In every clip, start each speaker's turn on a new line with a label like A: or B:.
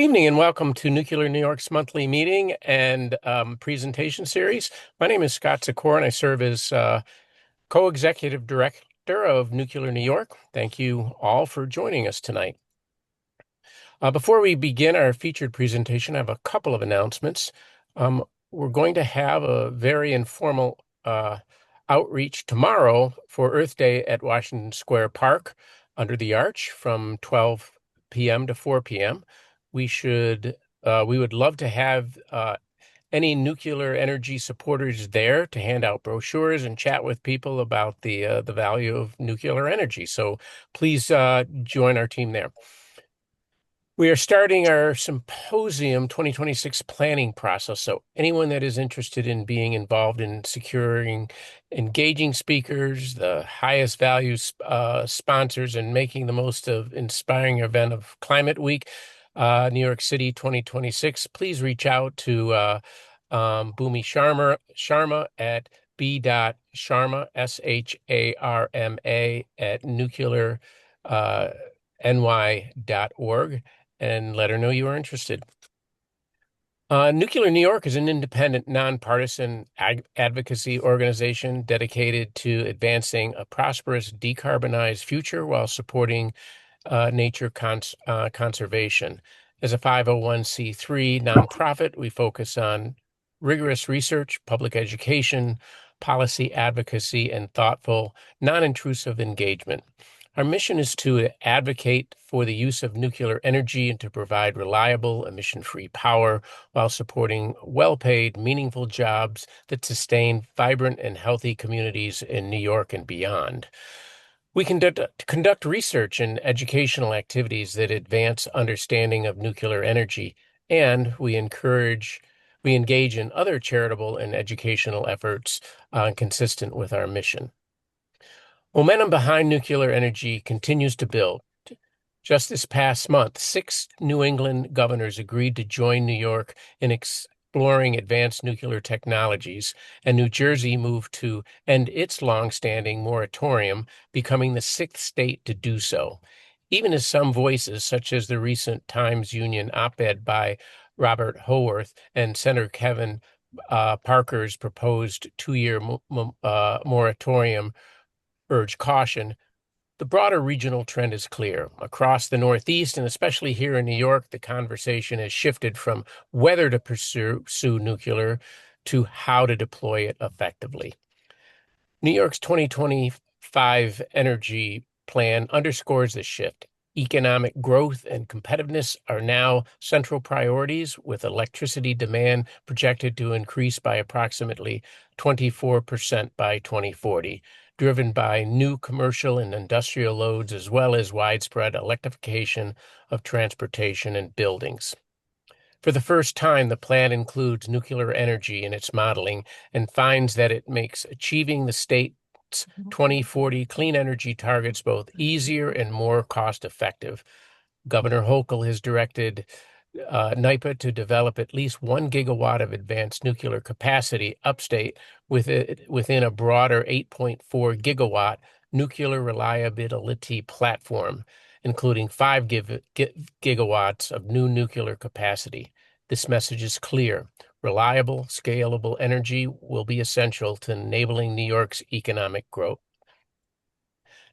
A: Evening and welcome to Nuclear New York's monthly meeting and presentation series. My name is Scott Sikora and I serve as co-executive director of Nuclear New York. Thank you all for joining us tonight. Before we begin our featured presentation, I have a couple of announcements. We're going to have a very informal outreach tomorrow for Earth Day at Washington Square Park under the arch from 12 p.m. to 4 p.m. We would love to have any nuclear energy supporters there to hand out brochures and chat with people about the value of nuclear energy. So please join our team there. We are starting our symposium 2026 planning process. So anyone that is interested in being involved in securing engaging speakers, the highest value sponsors, and making the most of inspiring event of Climate Week, New York City 2026, please reach out to Bhumi Sharma at b.sharma, Sharma, at nuclearny.org and let her know you are interested. Nuclear New York is an independent, nonpartisan advocacy organization dedicated to advancing a prosperous, decarbonized future while supporting nature conservation. As a 501c3 nonprofit, we focus on rigorous research, public education, policy advocacy, and thoughtful, non-intrusive engagement. Our mission is to advocate for the use of nuclear energy and to provide reliable, emission-free power while supporting well-paid, meaningful jobs that sustain vibrant and healthy communities in New York and beyond. We conduct research and educational activities that advance understanding of nuclear energy, and we engage in other charitable and educational efforts consistent with our mission. Momentum behind nuclear energy continues to build. Just this past month, 6 New England governors agreed to join New York in exploring advanced nuclear technologies, and New Jersey moved to end its long-standing moratorium, becoming the 6th state to do so. Even as some voices, such as the recent Times Union op-ed by Robert Howarth and Senator Kevin Parker's proposed 2-year moratorium, urge caution, the broader regional trend is clear. Across the Northeast, and especially here in New York, the conversation has shifted from whether to pursue nuclear to how to deploy it effectively. New York's 2025 energy plan underscores this shift. Economic growth and competitiveness are now central priorities, with electricity demand projected to increase by approximately 24% by 2040, driven by new commercial and industrial loads, as well as widespread electrification of transportation and buildings. For the first time, the plan includes nuclear energy in its modeling and finds that it makes achieving the state's 2040 clean energy targets both easier and more cost-effective. Governor Hochul has directed NYPA to develop at least 1 gigawatt of advanced nuclear capacity upstate within a broader 8.4 gigawatt nuclear reliability platform, including 5 gigawatts of new nuclear capacity. This message is clear. Reliable, scalable energy will be essential to enabling New York's economic growth.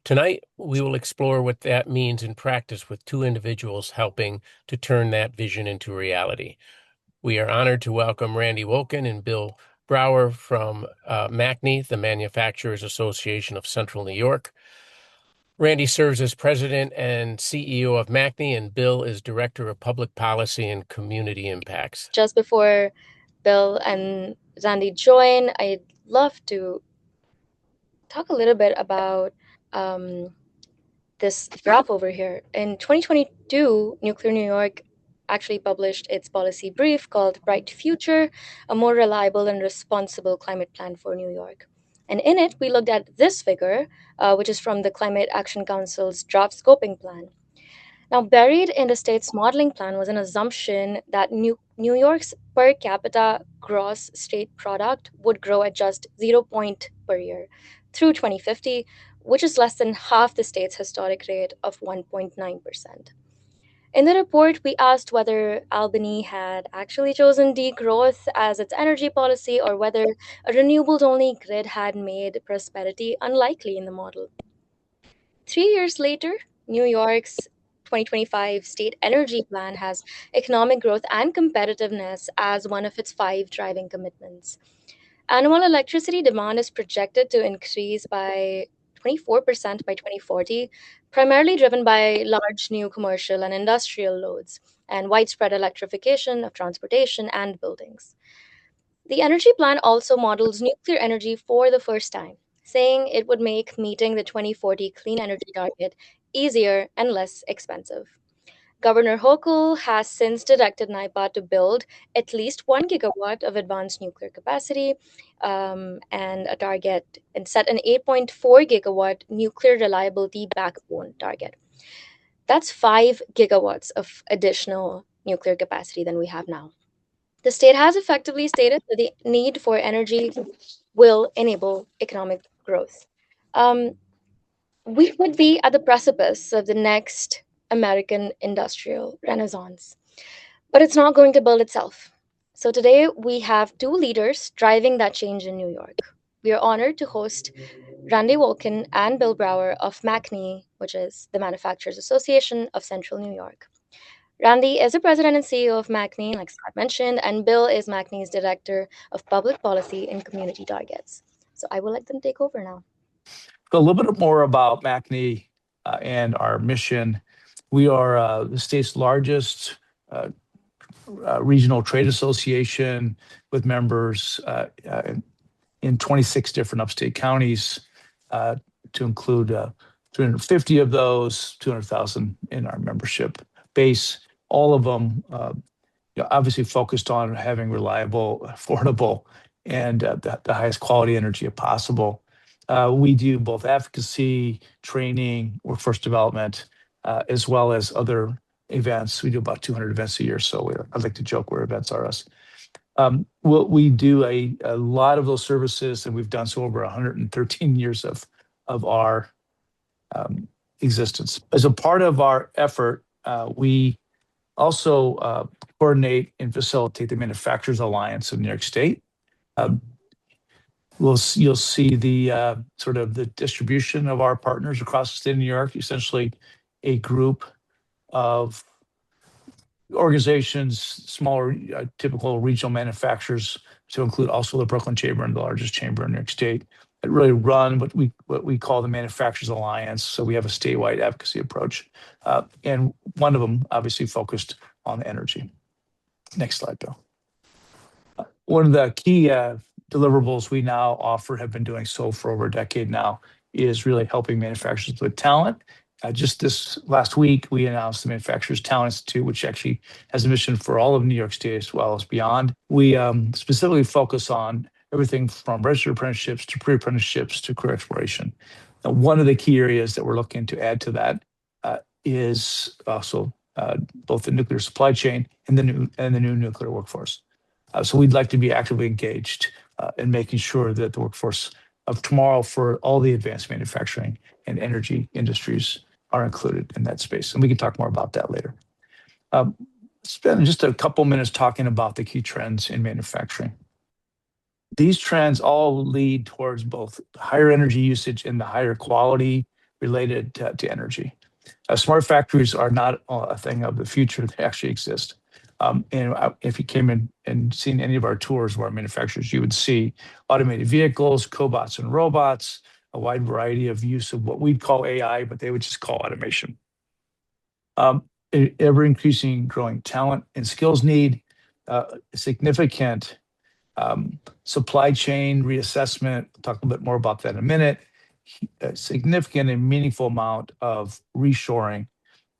A: Tonight, we will explore what that means in practice with 2 individuals helping to turn that vision into reality. We are honored to welcome Randy Wolken and Bill Brower from MACNY, the Manufacturers Association of Central New York. Randy serves as president and CEO of MACNY, and Bill is director of public policy and community impacts.
B: Just before Bill and Zandy join, I'd love to talk a little bit about this graph over here. In 2022, Nuclear New York actually published its policy brief called Bright Future, a more reliable and responsible climate plan for New York. And in it, we looked at this figure, which is from the Climate Action Council's draft scoping plan. Now, buried in the state's modeling plan was an assumption that New York's per capita gross state product would grow at just 0 point per year through 2050, which is less than half the state's historic rate of 1.9%. In the report, we asked whether Albany had actually chosen degrowth as its energy policy or whether a renewables only grid had made prosperity unlikely in the model. 3 years later, New York's 2025 State Energy Plan has economic growth and competitiveness as one of its five driving commitments. Annual electricity demand is projected to increase by 24% by 2040, primarily driven by large new commercial and industrial loads and widespread electrification of transportation and buildings. The energy plan also models nuclear energy for the first time, saying it would make meeting the 2040 clean energy target easier and less expensive. Governor Hochul has since directed NIPA to build at least 1 gigawatt of advanced nuclear capacity and a target and set an 8.4 gigawatt nuclear reliability backbone target. That's 5 gigawatts of additional nuclear capacity than we have now. The state has effectively stated that the need for energy will enable economic growth. Um, we could be at the precipice of the next American industrial renaissance, but it's not going to build itself. So today we have two leaders driving that change in New York. We are honored to host Randy Wolken and Bill Brower of MACNY, which is the Manufacturers Association of Central New York. Randy is the president and CEO of MACNY, like Scott mentioned, and Bill is MACNY's director of public policy and community targets. So I will let them take over now.
C: A little bit more about MACNY and our mission. We are the state's largest regional trade association with members in 26 different upstate counties, to include 350 of those, 200,000 in our membership base. All of them obviously focused on having reliable, affordable, and the highest quality energy possible. We do both advocacy, training, workforce development, as well as other events. We do about 200 events a year, so I like to joke where events are us. We do a lot of those services, and we've done so over 113 years of our existence. As a part of our effort, we also coordinate and facilitate the Manufacturers Alliance of New York State. You'll see the sort of the distribution of our partners across the state of New York, essentially a group of organizations, smaller, typical regional manufacturers, to include also the Brooklyn Chamber and the largest chamber in New York State, that really run what we call the Manufacturers Alliance. So we have a statewide advocacy approach, and one of them obviously focused on energy. Next slide, Bill. One of the key deliverables we now offer, have been doing so for over a decade now, is really helping manufacturers with talent. Just this last week, we announced the Manufacturers Talent Institute, which actually has a mission for all of New York State as well as beyond. We specifically focus on everything from registered apprenticeships to pre-apprenticeships to career exploration. Now, one of the key areas that we're looking to add to that is also both the nuclear supply chain and the new nuclear workforce. So we'd like to be actively engaged in making sure that the workforce of tomorrow for all the advanced manufacturing and energy industries are included in that space. And we can talk more about that later. Spend just a couple minutes talking about the key trends in manufacturing. These trends all lead towards both higher energy usage and the higher quality related to energy. Smart factories are not a thing of the future, they actually exist. And if you came in and seen any of our tours of our manufacturers, you would see automated vehicles, cobots and robots, a wide variety of use of what we'd call AI, but they would just call automation. Ever increasing growing talent and skills need, significant supply chain reassessment. We'll talk a little bit more about that in a minute. A significant and meaningful amount of reshoring,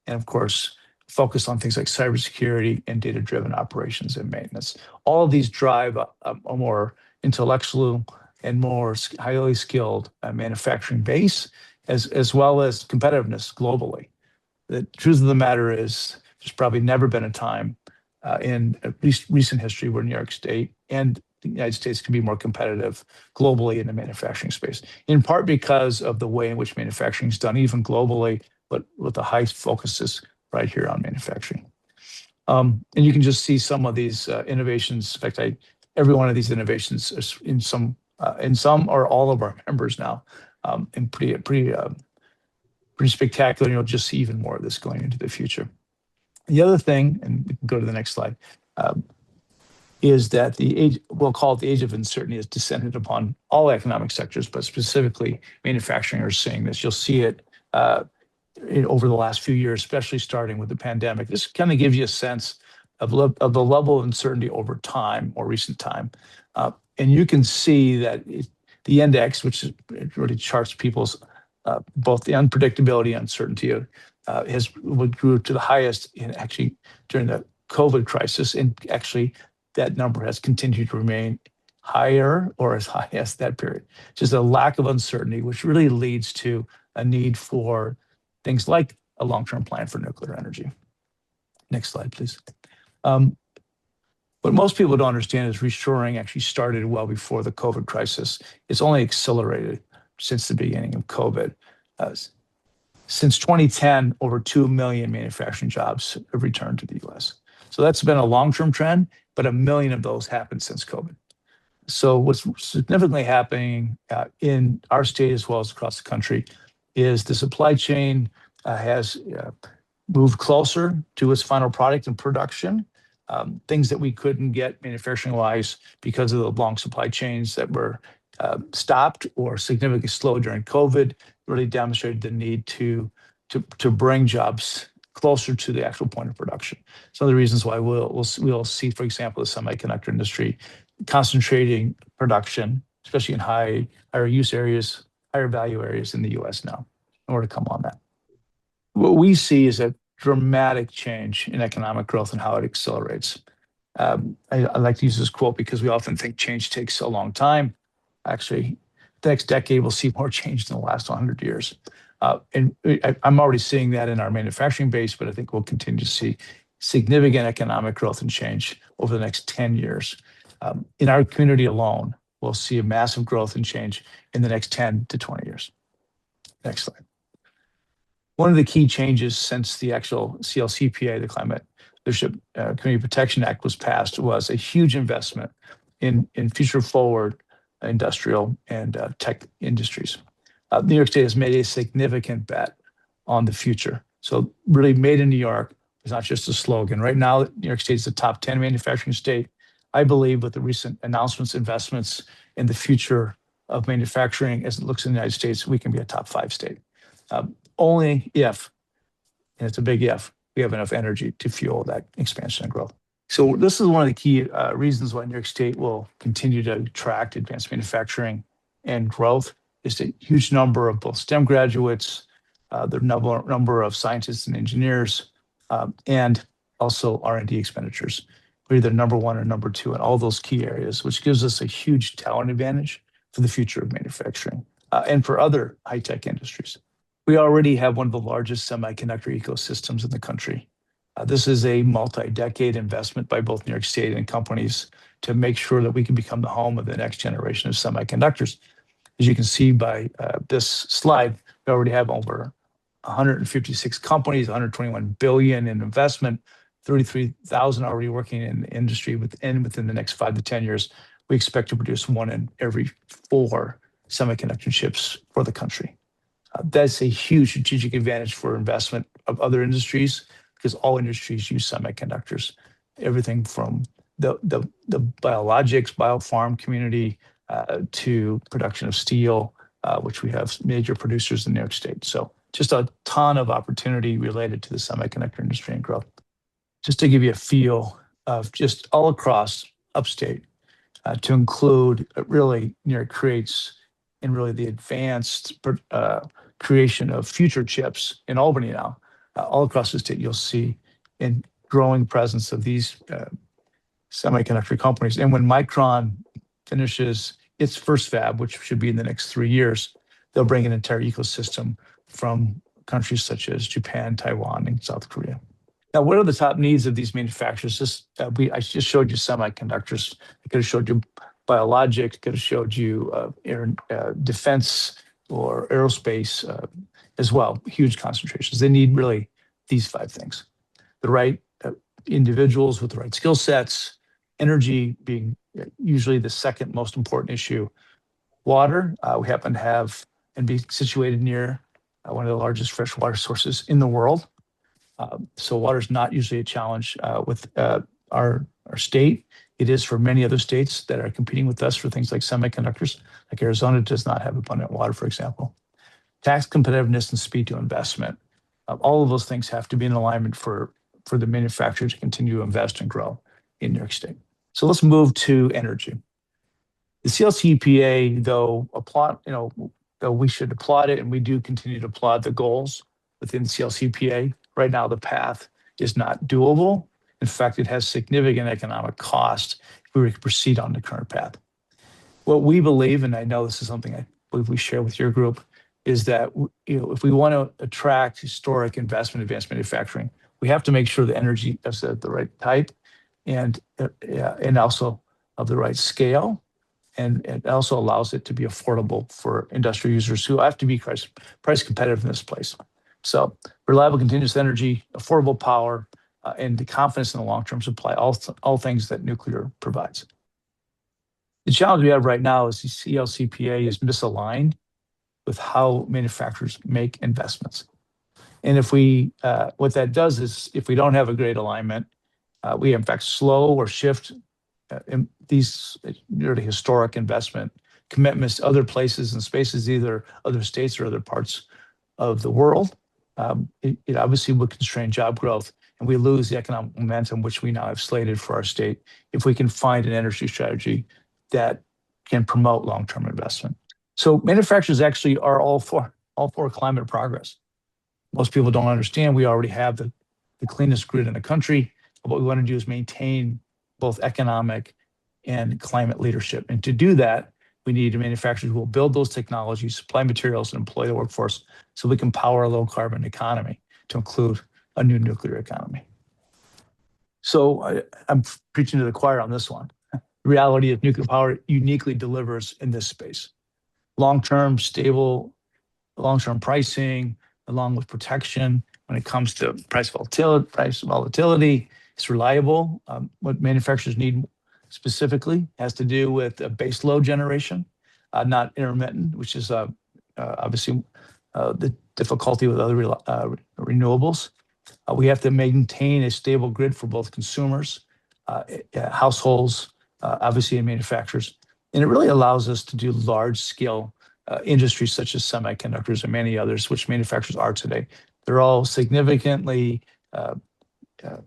C: and of course, focus on things like cybersecurity and data-driven operations and maintenance. All of these drive a more intellectual and more highly skilled manufacturing base, as well as competitiveness globally. The truth of the matter is, there's probably never been a time in at least recent history where New York State and the United States can be more competitive globally in the manufacturing space, in part because of the way in which manufacturing is done, even globally, but with the high focuses right here on manufacturing. And you can just see some of these innovations. In fact, every one of these innovations is in some or all of our members now, and pretty spectacular. You'll just see even more of this going into the future. The other thing, and we can go to the next slide, is that the age, we'll call it the age of uncertainty, has descended upon all economic sectors, but specifically manufacturing are seeing this. You'll see it over the last few years, especially starting with the pandemic. This kind of gives you a sense of the level of uncertainty over time, more recent time. And you can see that the index, which it really charts people's both the unpredictability and uncertainty, grew to the highest in actually during the COVID crisis, and actually that number has continued to remain higher or as high as that period. Just a lack of uncertainty, which really leads to a need for things like a long-term plan for nuclear energy. Next slide, please. What most people don't understand is reshoring actually started well before the COVID crisis. It's only accelerated since the beginning of COVID. Since 2010, over 2 million manufacturing jobs have returned to the US. So that's been a long-term trend, but 1 million of those happened since COVID. So what's significantly happening in our state as well as across the country is the supply chain has moved closer to its final product and production. Things that we couldn't get manufacturing-wise because of the long supply chains that were stopped or significantly slowed during COVID really demonstrated the need to bring jobs closer to the actual point of production. Some of the reasons why we'll see, for example, the semiconductor industry concentrating production, especially in higher use areas, higher value areas in the US now. More to come on that. What we see is a dramatic change in economic growth and how it accelerates. I like to use this quote because we often think change takes a long time. Actually, the next decade will see more change than the last 100 years. And I'm already seeing that in our manufacturing base, but I think we'll continue to see significant economic growth and change over the next 10 years. In our community alone, we'll see a massive growth and change in the next 10 to 20 years. Next slide. One of the key changes since the actual CLCPA, the Climate Leadership Community Protection Act, was passed was a huge investment in future forward industrial and tech industries. New York State has made a significant bet on the future. So really made in New York is not just a slogan. Right now, New York State is the top 10 manufacturing state. I believe with the recent announcements, investments in the future of manufacturing as it looks in the United States, we can be a top 5 state. Only if, and it's a big if, we have enough energy to fuel that expansion and growth. So this is one of the key reasons why New York State will continue to attract advanced manufacturing and growth is a huge number of both STEM graduates, the number of scientists and engineers, and also R&D expenditures. We're either number 1 or number 2 in all those key areas, which gives us a huge talent advantage for the future of manufacturing and for other high-tech industries. We already have one of the largest semiconductor ecosystems in the country. This is a multi-decade investment by both New York State and companies to make sure that we can become the home of the next generation of semiconductors. As you can see by this slide, we already have over 156 companies, 121 billion in investment, 33,000 already working in the industry. Within the next 5 to 10 years, we expect to produce 1 in every 4 semiconductor chips for the country. That's a huge strategic advantage for investment of other industries because all industries use semiconductors. Everything from the biologics, biopharm community to production of steel, which we have major producers in New York State. So just a ton of opportunity related to the semiconductor industry and growth. Just to give you a feel of just all across upstate, to include really New York creates in really the advanced creation of future chips in Albany now. All across the state, you'll see a growing presence of these semiconductor companies. And when Micron finishes its first fab, which should be in the next 3 years, they'll bring an entire ecosystem from countries such as Japan, Taiwan, and South Korea. Now, what are the top needs of these manufacturers? I just showed you semiconductors. I could have showed you biologics, could have showed you defense or aerospace as well, huge concentrations. They need really these 5 things: the right individuals with the right skill sets, energy being usually the second most important issue, water. We happen to have and be situated near one of the largest freshwater sources in the world. So water is not usually a challenge with our state. It is for many other states that are competing with us for things like semiconductors. Like Arizona does not have abundant water, for example. Tax competitiveness and speed to investment. All of those things have to be in alignment for the manufacturer to continue to invest and grow in New York State. So let's move to energy. The CLCPA, though we should applaud it, and we do continue to applaud the goals within the CLCPA. Right now, the path is not doable. In fact, it has significant economic cost if we were to proceed on the current path. What we believe, and I know this is something I believe we share with your group, is that if we want to attract historic investment in advanced manufacturing, we have to make sure the energy is at the right type and also of the right scale. And it also allows it to be affordable for industrial users who have to be price competitive in this place. So reliable continuous energy, affordable power, and the confidence in the long-term supply, all things that nuclear provides. The challenge we have right now is the CLCPA is misaligned with how manufacturers make investments. And what that does is, if we don't have a great alignment, we in fact slow or shift these nearly historic investment commitments to other places and spaces, either other states or other parts of the world. It obviously would constrain job growth, and we lose the economic momentum which we now have slated for our state if we can find an energy strategy that can promote long-term investment. So manufacturers actually are all for climate progress. Most people don't understand we already have the cleanest grid in the country. What we want to do is maintain both economic and climate leadership. And to do that, we need manufacturers who will build those technologies, supply materials, and employ the workforce so we can power a low-carbon economy, to include a new nuclear economy. So I'm preaching to the choir on this one. The reality is nuclear power uniquely delivers in this space. Long-term, stable, long-term pricing, along with protection when it comes to price volatility. It's reliable. What manufacturers need specifically has to do with base load generation, not intermittent, which is obviously the difficulty with other renewables. We have to maintain a stable grid for both consumers, households, obviously, and manufacturers. And it really allows us to do large-scale industries such as semiconductors and many others, which manufacturers are today. They're all significantly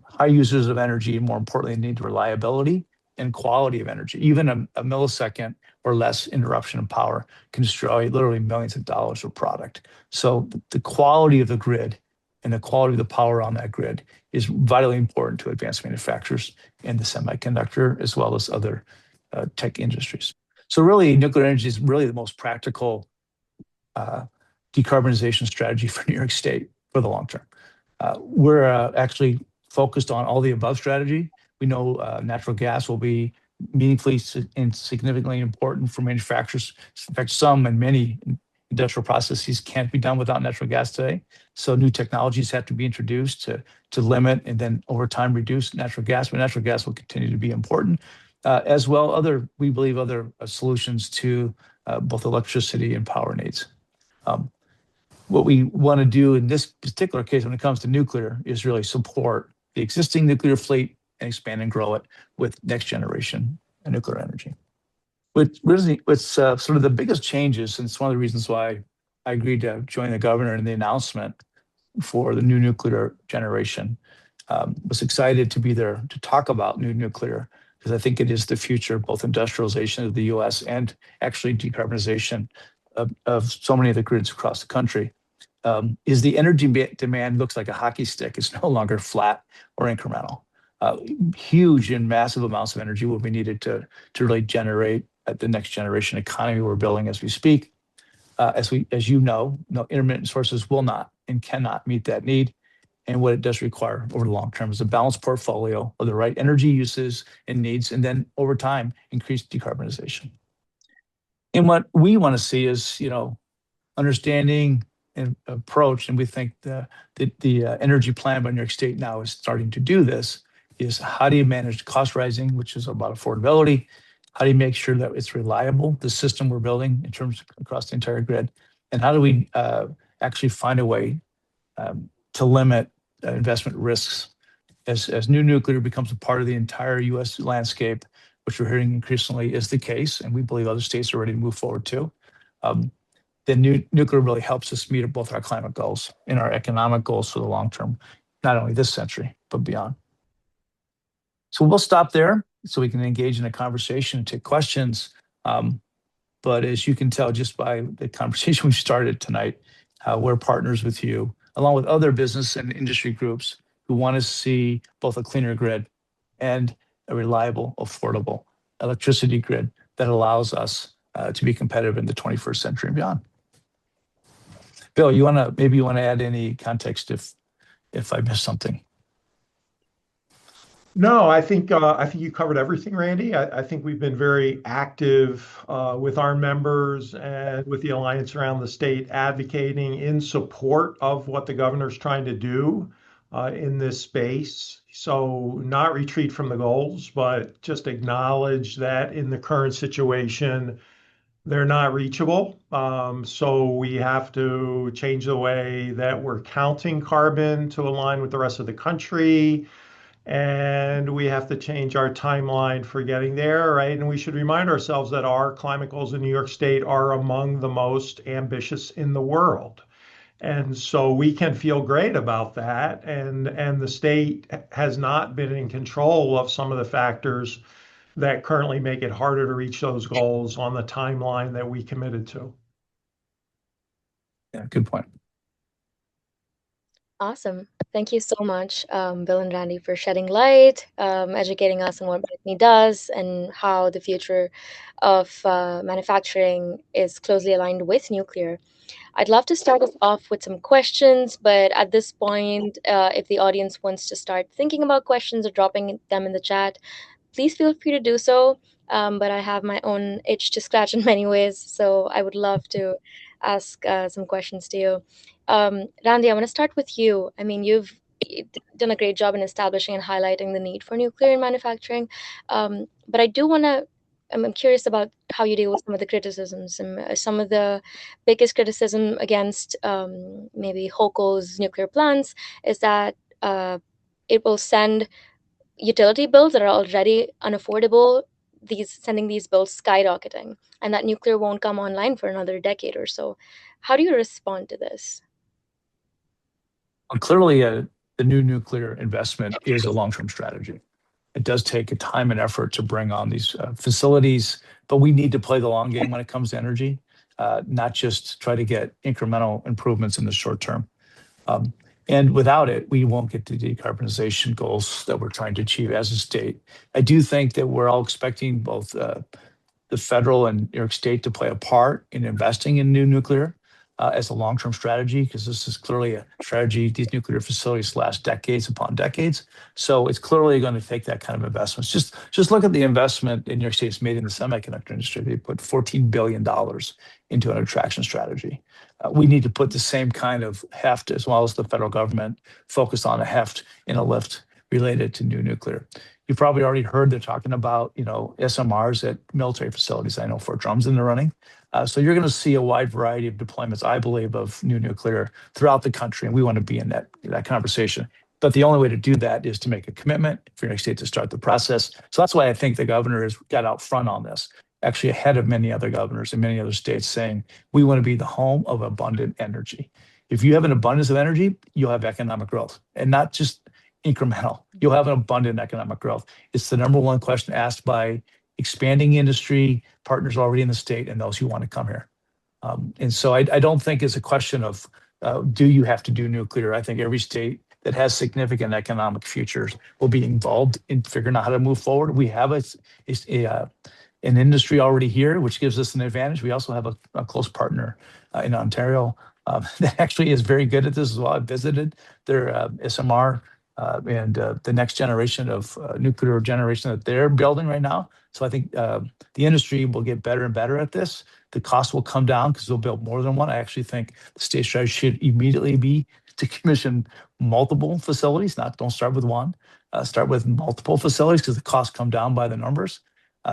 C: high users of energy, and more importantly, need reliability and quality of energy. Even a millisecond or less interruption of power can destroy literally millions of dollars of product. So the quality of the grid and the quality of the power on that grid is vitally important to advanced manufacturers in the semiconductor as well as other tech industries. So really, nuclear energy is really the most practical decarbonization strategy for New York State for the long term. We're actually focused on all the above strategy. We know natural gas will be meaningfully and significantly important for manufacturers. In fact, some and many industrial processes can't be done without natural gas today. So new technologies have to be introduced to limit and then over time reduce natural gas. But natural gas will continue to be important, as well we believe other solutions to both electricity and power needs. What we want to do in this particular case when it comes to nuclear is really support the existing nuclear fleet and expand and grow it with next generation nuclear energy. What's sort of the biggest changes, and it's one of the reasons why I agreed to join the governor in the announcement for the new nuclear generation. Was excited to be there to talk about new nuclear because I think it is the future, both industrialization of the U.S. and actually decarbonization of so many of the grids across the country. Is the energy demand looks like a hockey stick. It's no longer flat or incremental. Huge and massive amounts of energy will be needed to really generate the next generation economy we're building as we speak. As you know, intermittent sources will not and cannot meet that need. And what it does require over the long term is a balanced portfolio of the right energy uses and needs, and then over time, increased decarbonization. And what we want to see is, understanding approach, and we think the energy plan by New York State now is starting to do this, is how do you manage cost rising, which is about affordability? How do you make sure that it's reliable, the system we're building in terms of across the entire grid? And how do we actually find a way to limit investment risks as new nuclear becomes a part of the entire U.S. landscape, which we're hearing increasingly is the case, and we believe other states are ready to move forward too. Then nuclear really helps us meet both our climate goals and our economic goals for the long term, not only this century, but beyond. So we'll stop there so we can engage in a conversation and take questions. But as you can tell just by the conversation we started tonight, we're partners with you, along with other business and industry groups who want to see both a cleaner grid and a reliable, affordable electricity grid that allows us to be competitive in the 21st century and beyond. Bill, maybe you want to add any context if I missed something.
D: No, I think you covered everything, Randy. I think we've been very active with our members and with the alliance around the state, advocating in support of what the governor's trying to do in this space. So not retreat from the goals, but just acknowledge that in the current situation, they're not reachable. So we have to change the way that we're counting carbon to align with the rest of the country. And we have to change our timeline for getting there, right? And we should remind ourselves that our climate goals in New York State are among the most ambitious in the world. And so we can feel great about that. And the state has not been in control of some of the factors that currently make it harder to reach those goals on the timeline that we committed to.
C: Yeah, good point.
B: Awesome. Thank you so much, Bill and Randy, for shedding light, educating us on what MACNY does and how the future of manufacturing is closely aligned with nuclear. I'd love to start us off with some questions, but at this point, if the audience wants to start thinking about questions or dropping them in the chat, please feel free to do so. But I have my own itch to scratch in many ways, so I would love to ask some questions to you. Randy, I want to start with you. I mean, you've done a great job in establishing and highlighting the need for nuclear in manufacturing. But I do want to, I'm curious about how you deal with some of the criticisms. Some of the biggest criticism against maybe HOCO's nuclear plants is that it will send utility bills that are already unaffordable, sending these bills skyrocketing, and that nuclear won't come online for another decade or so. How do you respond to this?
C: Well, clearly, the new nuclear investment is a long-term strategy. It does take a time and effort to bring on these facilities, but we need to play the long game when it comes to energy, not just try to get incremental improvements in the short term. And without it, we won't get the decarbonization goals that we're trying to achieve as a state. I do think that we're all expecting both the federal and New York State to play a part in investing in new nuclear as a long-term strategy, because this is clearly a strategy. These nuclear facilities last decades upon decades. So it's clearly going to take that kind of investments. Just look at the investment in New York State's made in the semiconductor industry. They put $14 billion into an attraction strategy. We need to put the same kind of heft, as well as the federal government, focused on a heft and a lift related to new nuclear. You've probably already heard they're talking about, SMRs at military facilities. I know Fort Drum's in the running. So you're going to see a wide variety of deployments, I believe, of new nuclear throughout the country, and we want to be in that conversation. But the only way to do that is to make a commitment for New York State to start the process. So that's why I think the governor has got out front on this, actually ahead of many other governors in many other states, saying we want to be the home of abundant energy. If you have an abundance of energy, you'll have economic growth, and not just incremental. You'll have an abundant economic growth. It's the number one question asked by expanding industry partners already in the state and those who want to come here. And so I don't think it's a question of do you have to do nuclear? I think every state that has significant economic futures will be involved in figuring out how to move forward. We have an industry already here, which gives us an advantage. We also have a close partner in Ontario that actually is very good at this as well. I visited their SMR and the next generation of nuclear generation that they're building right now. So I think the industry will get better and better at this. The cost will come down because they'll build more than one. I actually think the state strategy should immediately be to commission multiple facilities. Don't start with one. Start with multiple facilities because the costs come down by the numbers.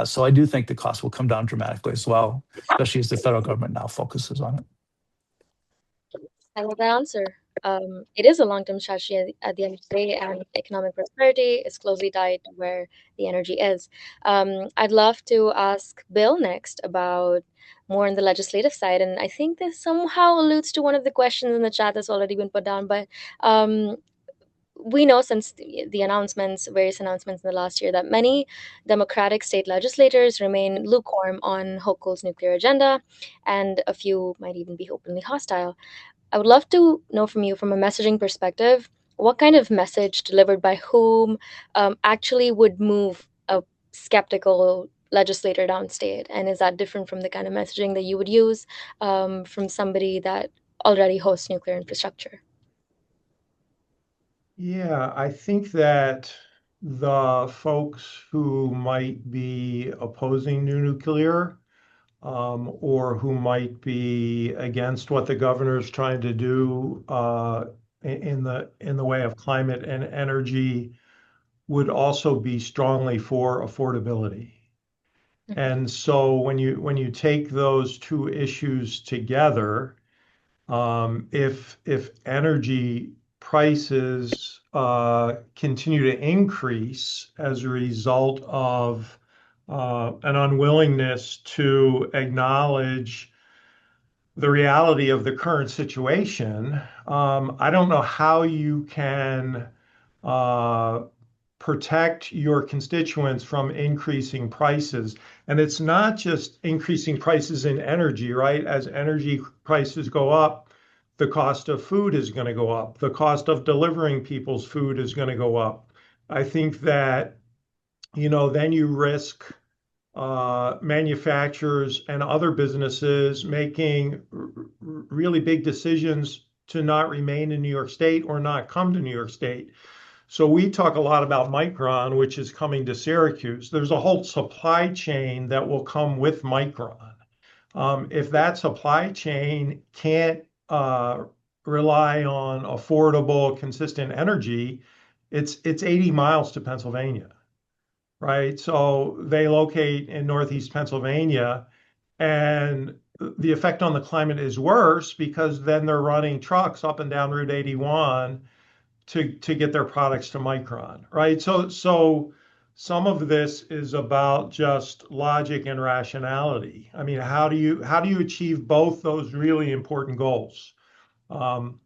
C: So I do think the cost will come down dramatically as well, especially as the federal government now focuses on it.
B: I love that answer. It is a long-term strategy at the end of the day, and economic prosperity is closely tied to where the energy is. I'd love to ask Bill next about more on the legislative side, and I think this somehow alludes to one of the questions in the chat that's already been put down. But we know since the announcements, various announcements in the last year, that many Democratic state legislators remain lukewarm on Hochul's nuclear agenda, and a few might even be openly hostile. I would love to know from you, from a messaging perspective, what kind of message delivered by whom actually would move a skeptical legislator downstate? And is that different from the kind of messaging that you would use from somebody that already hosts nuclear infrastructure?
D: Yeah, I think that the folks who might be opposing new nuclear, or who might be against what the governor is trying to do in the way of climate and energy, would also be strongly for affordability. And so when you take those two issues together, if energy prices continue to increase as a result of an unwillingness to acknowledge the reality of the current situation, I don't know how you can uh, protect your constituents from increasing prices. And it's not just increasing prices in energy, right? As energy prices go up, the cost of food is going to go up. The cost of delivering people's food is going to go up. I think that, then you risk manufacturers and other businesses making really big decisions to not remain in New York State or not come to New York State. So we talk a lot about Micron, which is coming to Syracuse. There's a whole supply chain that will come with Micron. If that supply chain can't rely on affordable, consistent energy, it's 80 miles to Pennsylvania, right? So they locate in Northeast Pennsylvania, and the effect on the climate is worse because then they're running trucks up and down Route 81 to get their products to Micron, right? So some of this is about just logic and rationality. I mean, how do you achieve both those really important goals, um,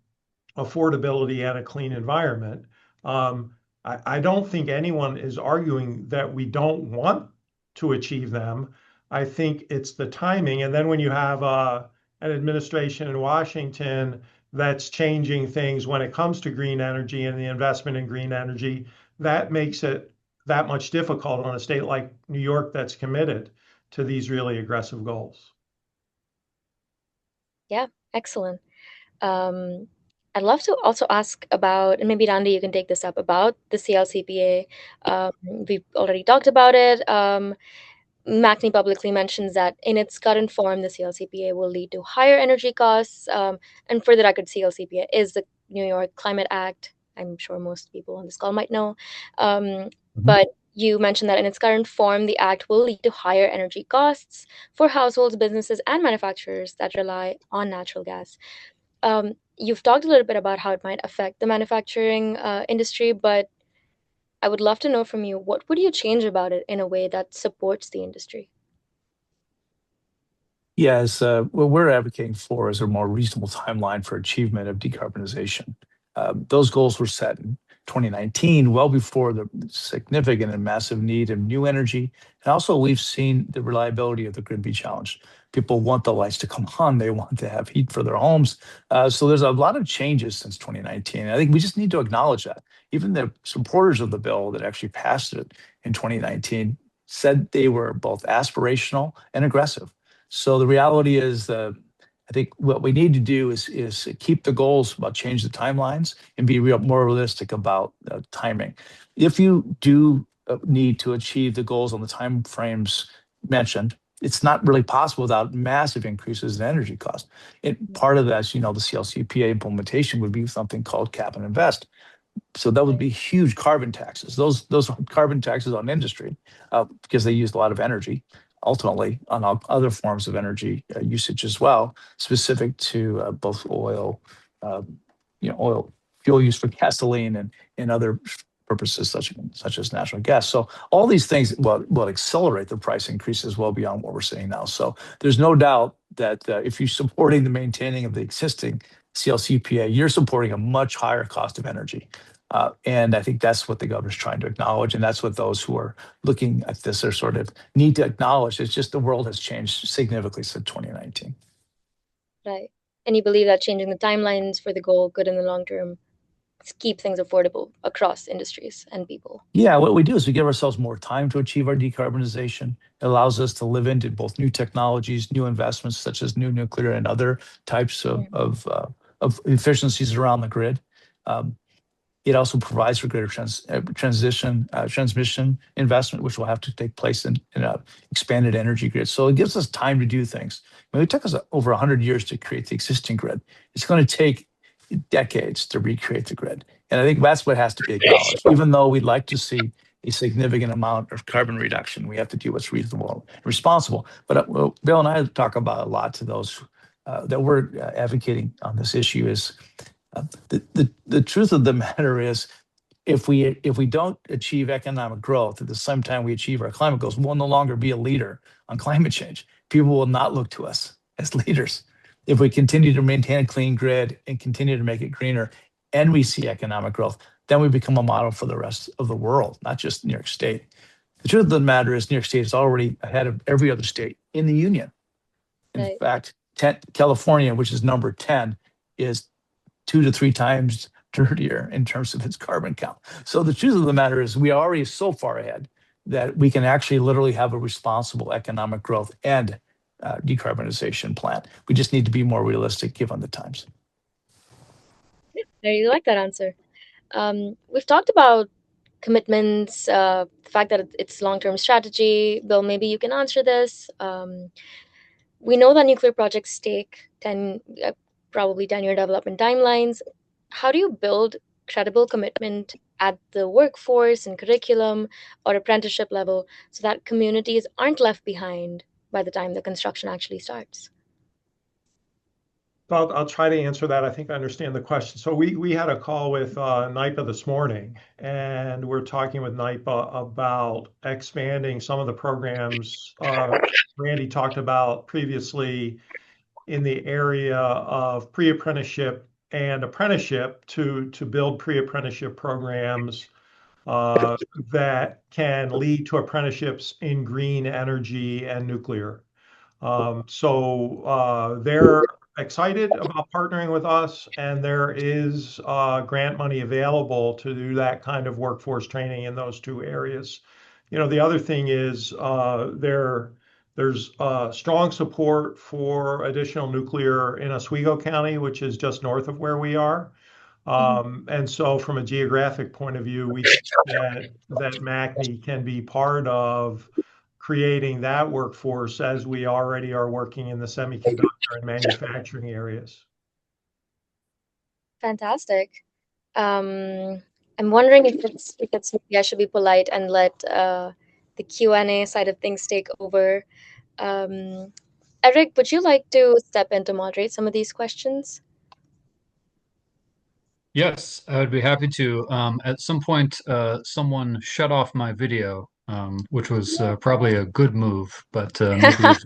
D: affordability and a clean environment? I don't think anyone is arguing that we don't want to achieve them. I think it's the timing, and then when you have an administration in Washington that's changing things when it comes to green energy and the investment in green energy, that makes it that much difficult on a state like New York that's committed to these really aggressive goals.
B: Yeah, excellent. Um, I'd love to also ask about, and maybe Randy, you can take this up, about the CLCPA. We've already talked about it. MACNY publicly mentions that in its current form, the CLCPA will lead to higher energy costs. And for the record, CLCPA is the New York Climate Act. I'm sure most people on this call might know. But you mentioned that in its current form, the act will lead to higher energy costs for households, businesses, and manufacturers that rely on natural gas. You've talked a little bit about how it might affect the manufacturing industry, but I would love to know from you, what would you change about it in a way that supports the industry?
C: Yes, what we're advocating for is a more reasonable timeline for achievement of decarbonization. Those goals were set in 2019, well before the significant and massive need of new energy. And also, we've seen the reliability of the grid be challenged. People want the lights to come on, they want to have heat for their homes. So there's a lot of changes since 2019. I think we just need to acknowledge that. Even the supporters of the bill that actually passed it in 2019 said they were both aspirational and aggressive. So the reality is, I I think what we need to do is keep the goals about change the timelines and be more realistic about timing. If you do need to achieve the goals on the time frames mentioned, it's not really possible without massive increases in energy costs. Part of that, as you know, the CLCPA implementation would be something called cap and invest. So that would
B: Right.
C: be huge carbon taxes. Those carbon taxes on industry, because they use a lot of energy, ultimately on other forms of energy usage as well, specific to both oil, uh, oil fuel use for gasoline and other purposes such as natural gas. So all these things will accelerate the price increases well beyond what we're seeing now. So there's no doubt that if you're supporting the maintaining of the existing CLCPA, you're supporting a much higher cost of energy. And I think that's what the governor's trying to acknowledge. And that's what those who are looking at this are sort of need to acknowledge. It's just the world has changed significantly since 2019.
B: Right. And you believe that changing the timelines for the goal could in the long term keep things affordable across industries and people.
C: Yeah, what we do is we give ourselves more time to achieve our decarbonization. It allows us to live into both new technologies, new investments such as new nuclear and other types of efficiencies around the grid. Um, It also provides for greater transmission investment, which will have to take place in a expanded energy grid. So it gives us time to do things. I mean, it took us over 100 years to create the existing grid. It's going to take decades to recreate the grid. And I think that's what has to be acknowledged. Even though we'd like to see a significant amount of carbon reduction, we have to do what's reasonable and responsible. But well, Bill and I talk about a lot to those that we're advocating on this issue is the truth of the matter is if we don't achieve economic growth at the same time we achieve our climate goals, we'll no longer be a leader on climate change. People will not look to us as leaders. If we continue to maintain a clean grid and continue to make it greener and we see economic growth, then we become a model for the rest of the world, not just New York State. The truth of the matter is New York State is already ahead of every other state in the union. In
B: Right.
C: fact, California, which is number 10, is 2 to 3 times dirtier in terms of its carbon count. So the truth of the matter is we are already so far ahead that we can actually literally have a responsible economic growth and decarbonization plan. We just need to be more realistic given the times.
B: I really like that answer. We've talked about commitments, the fact that it's long-term strategy. Bill, maybe you can answer this. We know that nuclear projects take 10, probably 10-year development timelines. How do you build credible commitment at the workforce and curriculum or apprenticeship level so that communities aren't left behind by the time the construction actually starts?
D: So I'll try to answer that. I think I understand the question. So we had a call with NYPA this morning, and we're talking with NYPA about expanding some of the programs Randy talked about previously in the area of pre-apprenticeship and apprenticeship to build pre-apprenticeship programs that can lead to apprenticeships in green energy and nuclear. So they're excited about partnering with us, and there is grant money available to do that kind of workforce training in those two areas. The other thing is there's strong support for additional nuclear in Oswego County, which is just north of where we are. And so from a geographic point of view, we think that MACNY can be part of creating that workforce as we already are working in the semiconductor and manufacturing areas.
B: Fantastic. I'm wondering if it's maybe I should be polite and let the Q&A side of things take over. Um, Eric, would you like to step in to moderate some of these questions?
E: Yes, I would be happy to. At some point, someone shut off my video, which was probably a good move, but maybe at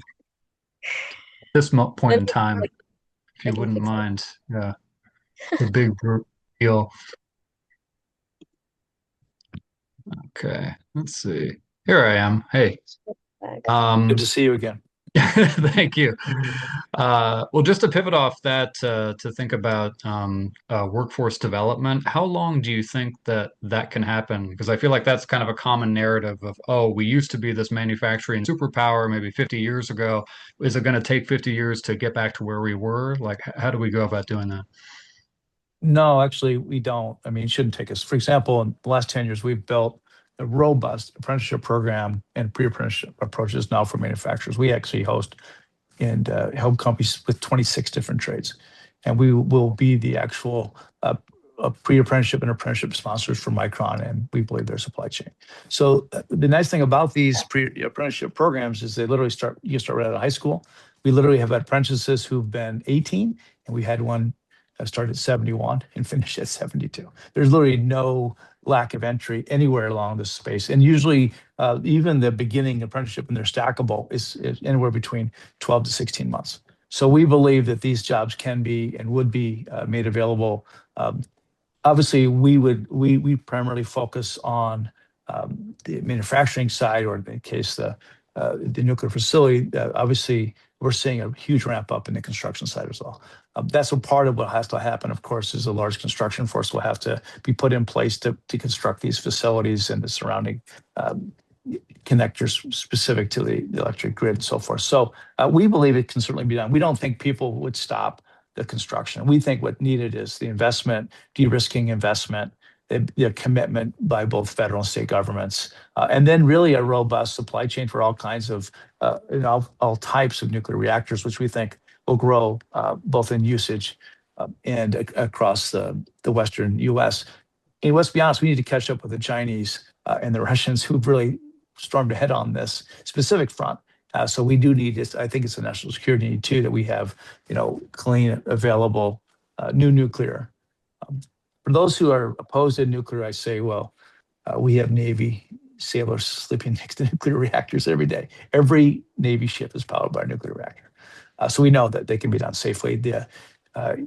E: this point
B: Let
E: in
B: me
E: time, if
B: I
E: you
B: can
E: wouldn't
B: fix
E: mind, yeah, the big deal. Okay, let's see. Here I am. Hey,
B: that.
C: Good
E: um,
C: to see you again.
E: Thank you. Well, just to pivot off that to think about workforce development, how long do you think that that can happen? Because I feel like that's kind of a common narrative of, oh, we used to be this manufacturing superpower maybe 50 years ago. Is it going to take 50 years to get back to where we were? Like, how do we go about doing that?
C: No, actually, we don't. I mean, it shouldn't take us. For example, in the last 10 years, we've built a robust apprenticeship program and pre-apprenticeship approaches now for manufacturers. We actually host and help companies with 26 different trades. And we will be the actual pre-apprenticeship and apprenticeship sponsors for Micron, and we believe their supply chain. So the nice thing about these pre-apprenticeship programs is they literally you start right out of high school. We literally have apprentices who've been 18, and we had one start at 71 and finish at 72. There's literally no lack of entry anywhere along this space. And usually even the beginning apprenticeship when they're stackable is anywhere between 12 to 16 months. So we believe that these jobs can be and would be made available. Obviously, we primarily focus on the manufacturing side, or in the case the nuclear facility. Obviously, we're seeing a huge ramp up in the construction side as well. That's a part of what has to happen, of course, is a large construction force will have to be put in place to construct these facilities and the surrounding connectors specific to the electric grid and so forth. So we believe it can certainly be done. We don't think people would stop the construction. We think what needed is the investment, de-risking investment, the commitment by both federal and state governments, and then really a robust supply chain for all kinds of, all types of nuclear reactors, which we think will grow both in usage and across the Western U.S. And let's be honest, we need to catch up with the Chinese and the Russians who've really stormed ahead on this specific front. So we do need this. I think it's a national security need too that we have, clean, available, new nuclear. For those who are opposed to nuclear, I say, well, we have Navy sailors sleeping next to nuclear reactors every day. Every Navy ship is powered by a nuclear reactor. So we know that they can be done safely.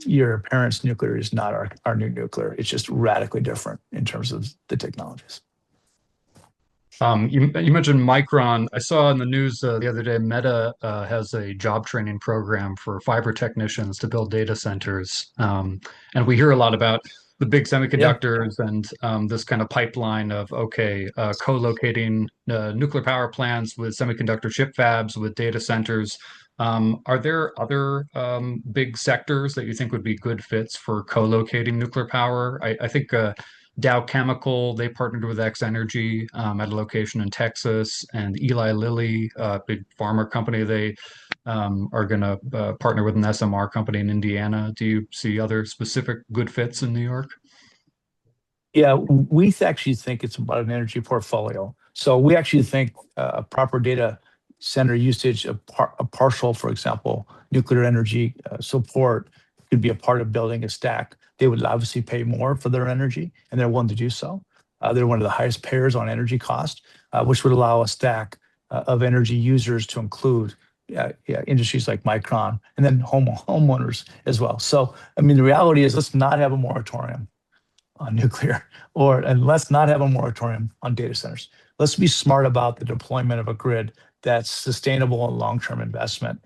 C: Your parents' nuclear is not our new nuclear. It's just radically different in terms of the technologies.
E: You mentioned Micron. I saw in the news the other day, Meta has a job training program for fiber technicians to build data centers. And we hear a lot about the big
C: Yeah.
E: semiconductors and this kind of pipeline of, co-locating nuclear power plants with semiconductor chip fabs, with data centers. Are there other big sectors that you think would be good fits for co-locating nuclear power? I think Dow Chemical, they partnered with X Energy at a location in Texas, and Eli Lilly, a big pharma company, they are going to partner with an SMR company in Indiana. Do you see other specific good fits in New York?
C: Yeah, we actually think it's about an energy portfolio. So we actually think a proper data center usage, a partial, for example, nuclear energy support could be a part of building a stack. They would obviously pay more for their energy, and they're willing to do so. They're one of the highest payers on energy cost, which would allow a stack of energy users to include industries like Micron and then homeowners as well. So, I mean, the reality is let's not have a moratorium on nuclear, and let's not have a moratorium on data centers. Let's be smart about the deployment of a grid that's sustainable and long-term investment.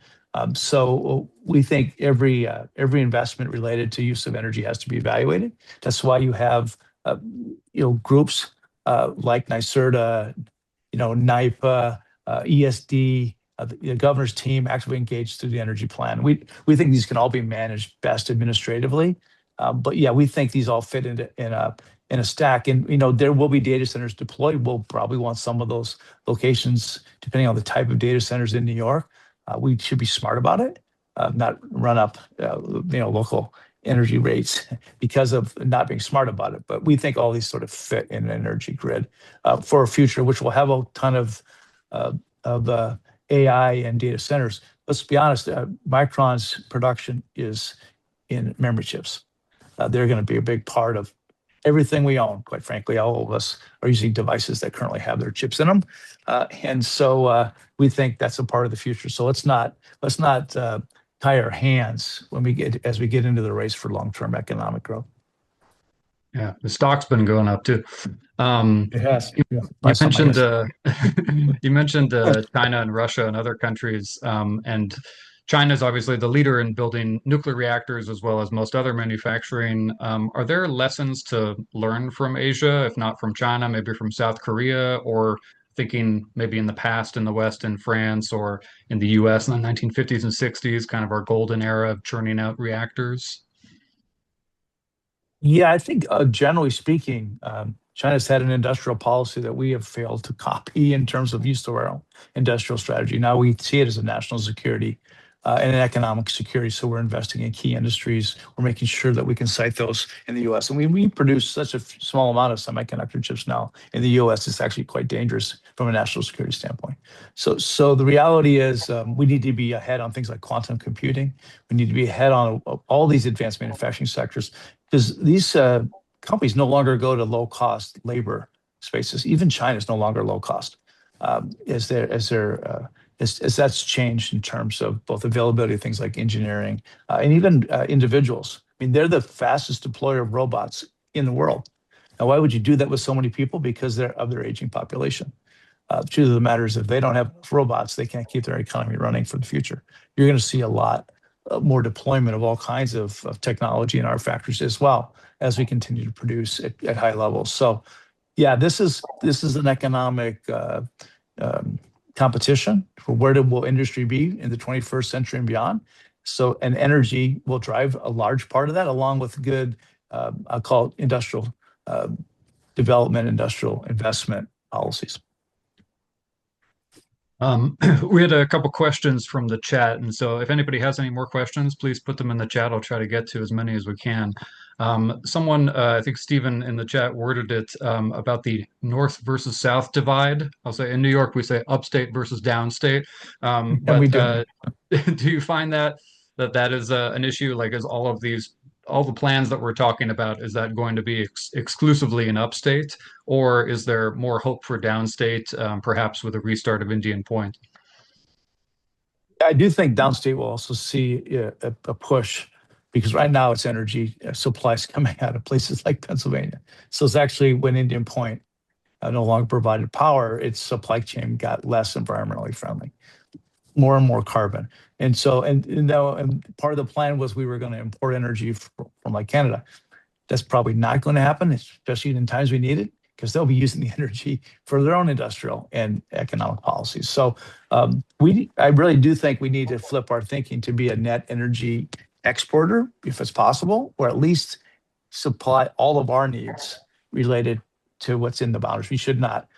C: So we think every investment related to use of energy has to be evaluated. That's why you have groups like NYSERDA, NYPA, ESD, the governor's team actively engaged through the energy plan. We think these can all be managed best administratively. But yeah, we think these all fit in a stack, and there will be data centers deployed. We'll probably want some of those locations, depending on the type of data centers in New York. We should be smart about it, not run up local energy rates because of not being smart about it. But we think all these sort of fit in an energy grid for a future, which will have a ton of AI and data centers. Let's be honest, Micron's production is in memory chips. They're going to be a big part of everything we own. Quite frankly, all of us are using devices that currently have their chips in them, and so we think that's a part of the future. So let's not tie our hands as we get into the race for long-term economic growth.
E: Yeah, the stock's been going up too.
C: It has.
E: You,
C: Yeah. Buy
E: you
C: some, I
E: mentioned
C: guess.
E: you mentioned China and Russia and other countries, and China is obviously the leader in building nuclear reactors as well as most other manufacturing. Are there lessons to learn from Asia, if not from China, maybe from South Korea, or thinking maybe in the past in the West, in France, or in the US in the 1950s and 60s, kind of our golden era of churning out reactors?
C: Yeah, I think generally speaking, China's had an industrial policy that we have failed to copy in terms of use of our own industrial strategy. Now we see it as a national security and an economic security. So we're investing in key industries. We're making sure that we can site those in the U.S. And we produce such a small amount of semiconductor chips now in the U.S. It's actually quite dangerous from a national security standpoint. So the reality is we need to be ahead on things like quantum computing. We need to be ahead on all these advanced manufacturing sectors because these companies no longer go to low cost labor spaces. Even China is no longer low cost. As that's changed in terms of both availability of things like engineering and even individuals. I mean, they're the fastest deployer of robots in the world. Now, why would you do that with so many people? Because they're of their aging population. The truth of the matter is, if they don't have robots, they can't keep their economy running for the future. You're going to see a lot more deployment of all kinds of technology in our factories as well as we continue to produce at high levels. So, yeah, this is an economic um, competition for will industry be in the 21st century and beyond. So, and energy will drive a large part of that, along with good, I'll call it industrial uh, development, industrial investment policies.
E: We had a couple questions from the chat, and so if anybody has any more questions, please put them in the chat. I'll try to get to as many as we can. Someone, I think Stephen in the chat worded it about the North versus South divide. I'll say in New York we say upstate versus downstate,
C: And we
E: but
C: do.
E: do you find that is an issue? Like, is all the plans that we're talking about, is that going to be exclusively in upstate, or is there more hope for downstate, perhaps with a restart of Indian Point?
C: I do think downstate will also see a push because right now it's energy supplies coming out of places like Pennsylvania. So it's actually when Indian Point no longer provided power, its supply chain got less environmentally friendly, more and more carbon. And so, and part of the plan was we were going to import energy from like Canada. That's probably not going to happen, especially in times we need it, because they'll be using the energy for their own industrial and economic policies. So I really do think we need to flip our thinking to be a net energy exporter, if it's possible, or at least supply all of our needs related to what's in the boundaries. We should not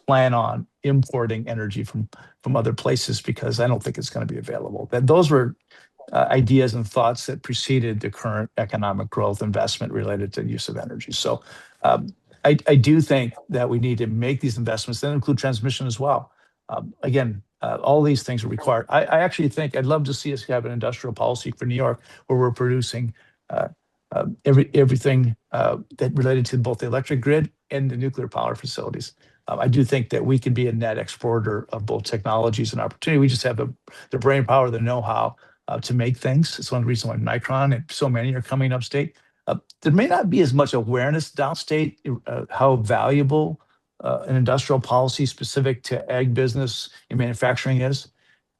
C: plan on importing energy from other places because I don't think it's going to be available. Those were ideas and thoughts that preceded the current economic growth investment related to use of energy. So I do think that we need to make these investments that include transmission as well. Again, all these things are required. I actually think I'd love to see us have an industrial policy for New York where we're producing everything that related to both the electric grid and the nuclear power facilities. I do think that we can be a net exporter of both technologies and opportunity. We just have the brain power, the know-how to make things. It's one reason why Micron and so many are coming upstate. There may not be as much awareness downstate how valuable an industrial policy specific to ag business and manufacturing is.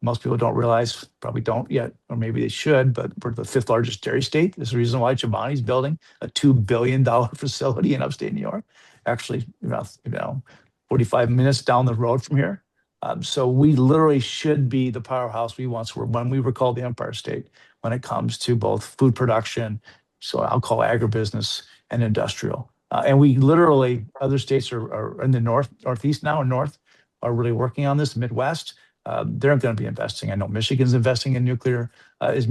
C: Most people don't realize, probably don't yet, or maybe they should, but we're the fifth largest dairy state. There's a reason why Chobani's building a $2 billion facility in upstate New York, actually, 45 minutes down the road from here. So we literally should be the powerhouse we once were when we were called the Empire State when it comes to both food production, so I'll call agribusiness and industrial. And we literally, other states are in the northeast now and north are really working on this, Midwest. They're going to be investing. I know Michigan's investing in nuclear as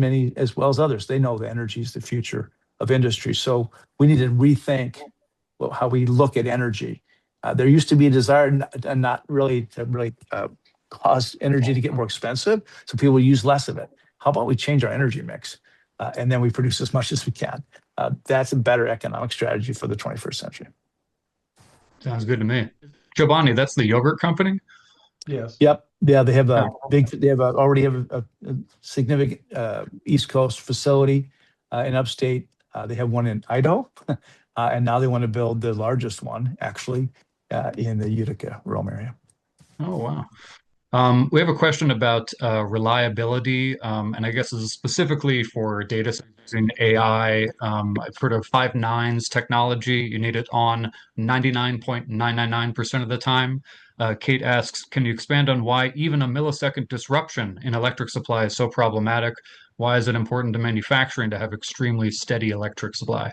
C: well as others. They know the energy is the future of industry. So we need to rethink how we look at energy. There used to be a desire not really to cause energy to get more expensive, so people use less of it. How about we change our energy mix, and then we produce as much as we can? That's a better economic strategy for the 21st century.
E: Sounds good to me. Chobani, that's the yogurt company?
D: Yes.
C: Yep. Yeah, they have already have a significant East Coast facility in upstate. They have one in Idaho. and now they want to build the largest one, actually, in the Utica, Rome area.
E: Oh, wow. We have a question about reliability, and I guess this is specifically for data centers using AI. I've heard of five nines technology. You need it on 99.999% of the time. Kate asks, can you expand on why even a millisecond disruption in electric supply is so problematic? Why is it important to manufacturing to have extremely steady electric supply?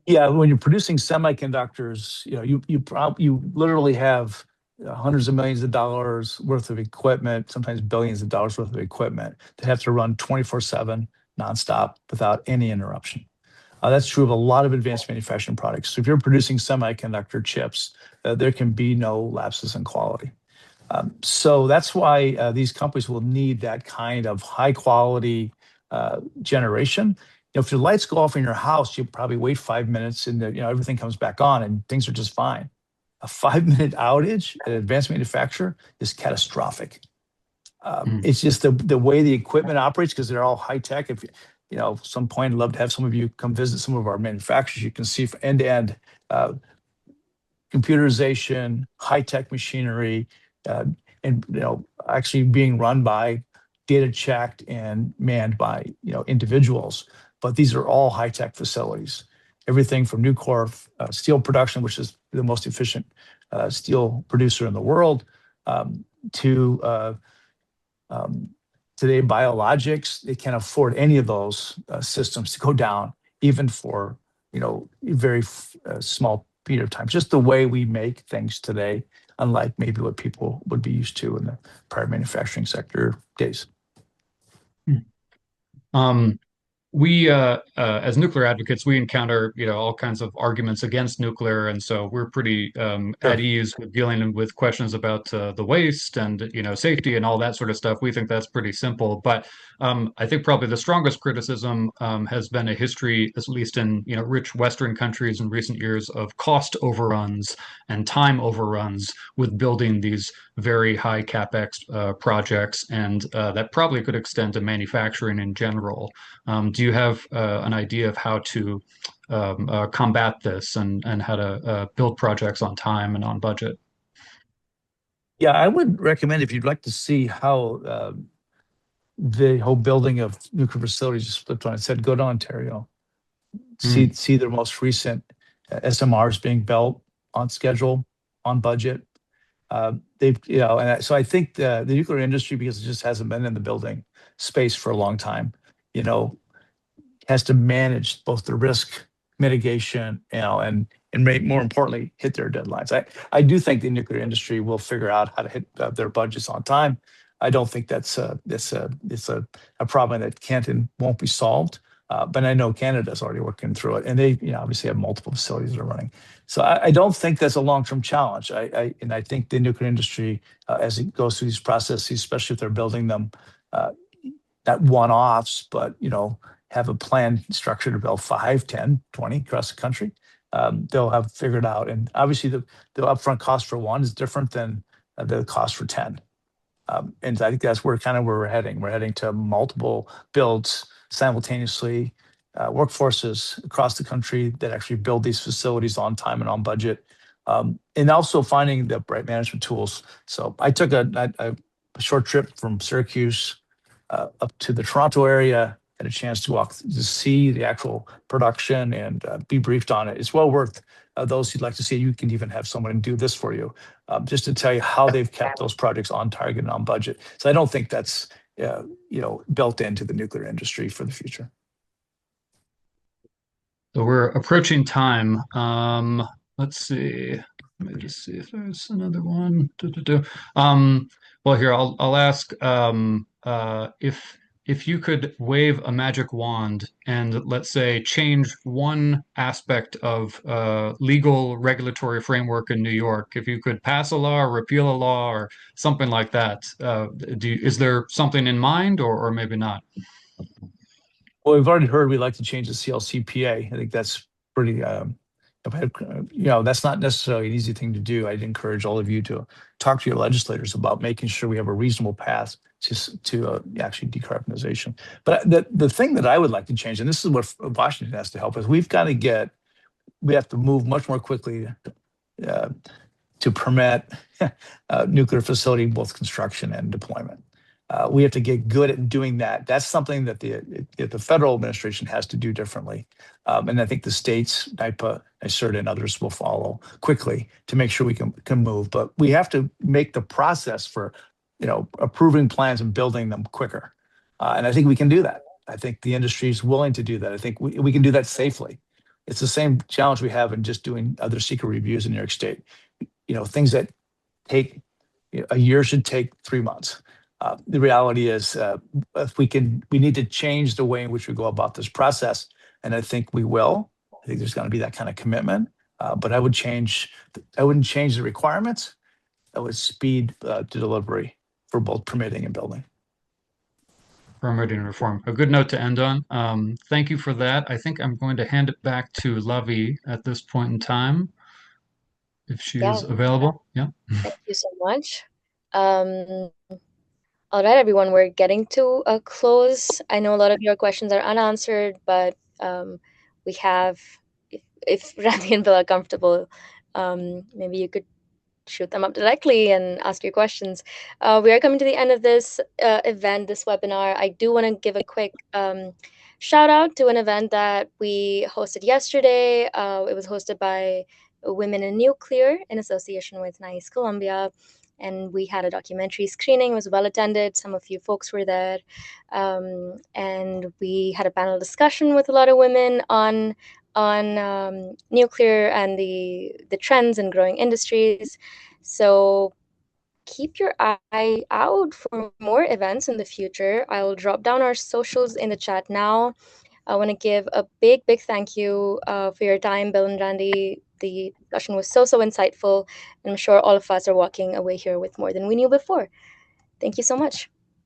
C: Yeah, when you're producing semiconductors, you literally have hundreds of millions of dollars worth of equipment, sometimes billions of dollars worth of equipment that have to run 24/7 nonstop without any interruption. That's true of a lot of advanced manufacturing products. So if you're producing semiconductor chips, there can be no lapses in quality. So that's why these companies will need that kind of high quality generation. If your lights go off in your house, you probably wait 5 minutes and everything comes back on and things are just fine. A 5 minute outage at an advanced manufacturer is catastrophic. It's just the way the equipment operates because they're all high tech. If some point, I'd love to have some of you come visit some of our manufacturers. You can see end to end computerization, high tech machinery, and actually being run by data checked and manned by individuals. But these are all high tech facilities. Everything from Nucor steel production, which is the most efficient steel producer in the world, to today biologics. They can't afford any of those systems to go down, even for a very small period of time. Just the way we make things today, unlike maybe what people would be used to in the prior manufacturing sector days.
E: We, as nuclear advocates, we encounter, all kinds of arguments against nuclear, and so we're pretty at ease with dealing with questions about the waste and, safety and all that sort of stuff. We think that's pretty simple, but I think probably the strongest criticism has been a history, at least in, rich Western countries in recent years, of cost overruns and time overruns with building these very high capex projects, and that probably could extend to manufacturing in general. Do you have an idea of how to combat this and how to build projects on time and on budget?
C: Yeah, I would recommend if you'd like to see how the whole building of nuclear facilities is flipped on its head, go to Ontario. See the most recent SMRs being built on schedule, on budget. So I think the nuclear industry, because it just hasn't been in the building space for a long time, has to manage both the risk mitigation, and more importantly, hit their deadlines. I do think the nuclear industry will figure out how to hit their budgets on time. I don't think it's a problem that can't and won't be solved. But I know Canada's already working through it, and they obviously have multiple facilities that are running. So I don't think that's a long-term challenge. I think the nuclear industry, as it goes through these processes, especially if they're building them, not one-offs, but have a plan structure to build 5, 10, 20 across the country. They'll have figured out, and obviously the upfront cost for one is different than the cost for 10. And I think that's where we're heading. We're heading to multiple builds simultaneously, workforces across the country that actually build these facilities on time and on budget, and also finding the right management tools. So I took a short trip from Syracuse up to the Toronto area, had a chance to see the actual production and be briefed on it. It's well worth those who'd like to see it. You can even have someone do this for you, just to tell you how they've kept those projects on target and on budget. So I don't think that's built into the nuclear industry for the future.
E: So we're approaching time. Let's see. Let me just see if there's another one. Well, here I'll ask if you could wave a magic wand and, let's say, change one aspect of legal regulatory framework in New York. If you could pass a law or repeal a law or something like that, is there something in mind, or maybe not?
C: Well, we've already heard we'd like to change the CLCPA. I think that's pretty That's not necessarily an easy thing to do. I'd encourage all of you to talk to your legislators about making sure we have a reasonable path to actually decarbonization. But the thing that I would like to change, and this is what Washington has to help us, we have to move much more quickly uh, to permit nuclear facility, both construction and deployment. We have to get good at doing that. That's something that the federal administration has to do differently. And I think the states, NIPA, NYSERDA, and others will follow quickly to make sure we can move. But we have to make the process for, approving plans and building them quicker. And I think we can do that. I think the industry is willing to do that. I think we can do that safely. It's the same challenge we have in just doing other secret reviews in New York State. Things that take a year should take 3 months. The reality is, if we need to change the way in which we go about this process, and I think we will. I think there's going to be that kind of commitment. But I wouldn't change the requirements. I would speed to delivery for both permitting and building.
E: Permitting reform. A good note to end on. Thank you for that. I think I'm going to hand it back to Lavi at this point in time, if she
B: Yeah,
E: is available. Yeah.
B: thank you so much. All right, everyone, we're getting to a close. I know a lot of your questions are unanswered, but we have, if Randy and Bill are comfortable, maybe you could shoot them up directly and ask your questions. We are coming to the end of this event, this webinar. I do want to give a quick shout out to an event that we hosted yesterday. It was hosted by Women in Nuclear in association with NICE Columbia. And we had a documentary screening. It was well attended. Some of you folks were there. And we had a panel discussion with a lot of women on nuclear and the trends and growing industries. So keep your eye out for more events in the future. I'll drop down our socials in the chat now. I want to give a big thank you for your time, Bill and Randy. The discussion was so insightful. I'm sure all of us are walking away here with more than we knew before. Thank you so much.